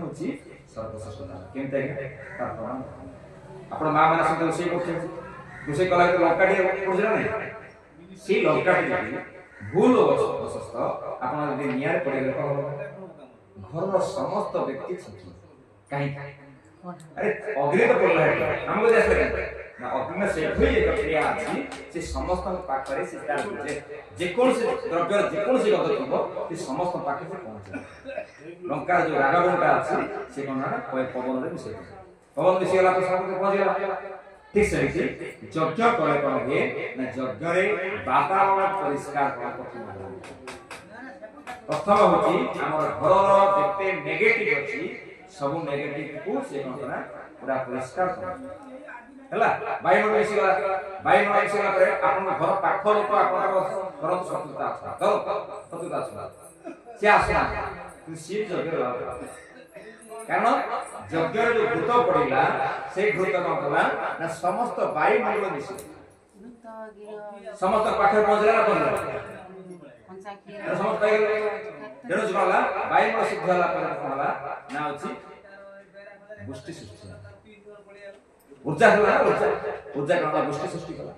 হচ্ছে সর্বশ্রেষ্ঠ দান কেমতি আজ্ঞা তার প্রমাণ ଆପଣ ମା ମାନେ ସହିତ ରୋଷେଇ କରୁଛନ୍ତି ରୋଷେଇ କଲା ଭିତରେ ଲଙ୍କାଟି ପଡୁଛି ନା ନାହିଁ ସେଇ ଲଙ୍କାଟି ଯଦି ଭୁଲ ଅବଶସ୍ତ ଆପଣ ଯଦି ନିଆଁରେ ପଡିଗଲେ କଣ ହବ ଘରର ସମସ୍ତ ବ୍ୟକ୍ତି ଶିଖିବେ କାହିଁକି ଆରେ ଅଗ୍ନି ତ ପଡିଲା ଆମକୁ ଆସିଲେ ନା ଅଗ୍ନି ସେଠି ଏକ କ୍ରିୟା ଅଛି ସେ ସମସ୍ତଙ୍କ ପାଖରେ ସେ ତାର ଯେକୌଣସି ଦ୍ରବ୍ୟ ଯେକୌଣସି ଗତ ଥିବ ସେ ସମସ୍ତଙ୍କ ପାଖରେ ପହଞ୍ଚିବ ଲଙ୍କାର ଯୋଉ ରାଗ ଗୁଣଟା ଅଛି ସେ କଣ ନା ପବନରେ ମିଶେଇ ପବନ ମିଶିଗଲା ତ ସମସ୍ତେ ପହଞ୍ଚିଗଲା ঠিক সেମିତି যজ্ঞ কলে কোন ହୁଏ ନା ଯଜ୍ଞରେ ବାତାବରଣ ପରିଷ୍କାର କରା କଠିନ ପ୍ରଥମ ହଉଛି ଆମର ଘରର ଯେତେ ନେଗେଟିଭ ଅଛି ସବୁ ନେଗେଟିଭ କୁ ସେ କଣ କରା ପୁରା ପରିଷ୍କାର କରା ହେଲା ବାୟୁମଣ୍ଡଳ ମିଶିଗଲା ପରେ ଆପଣଙ୍କ ଘର ପାଖ ଲୋକ ଆପଣଙ୍କର ଘର ଶତ୍ରୁତା ଅଛି ସେ ଆସନା କିନ୍ତୁ ସିଏ ଯଜ୍ଞରେ ଲାଭ କାରଣ ଯଜ୍ଞରେ ଯୋଉ ଭୂତ ପଡିଲା ସେଇ ଭୂତ କଣ କଲା ନା ସମସ୍ତ ବାୟୁମଣ୍ଡଳ ମିଶି ସମସ୍ତ ପାଖରେ ପହଞ୍ଚିଲା ନା ପହଞ୍ଚିଲା ସମସ୍ତ ତେଣୁ କଣ ହେଲା ବାୟୁମଣ୍ଡଳ ଶୁଦ୍ଧ ହେଲା ପରେ କଣ ହେଲା ନା ଅଛି ପୁଷ୍ଟି ସୃଷ୍ଟି ହେଲା ଉର୍ଜା ହେଲା ଉର୍ଜା କଣ ହେଲା ପୁଷ୍ଟି ସୃଷ୍ଟି କଲା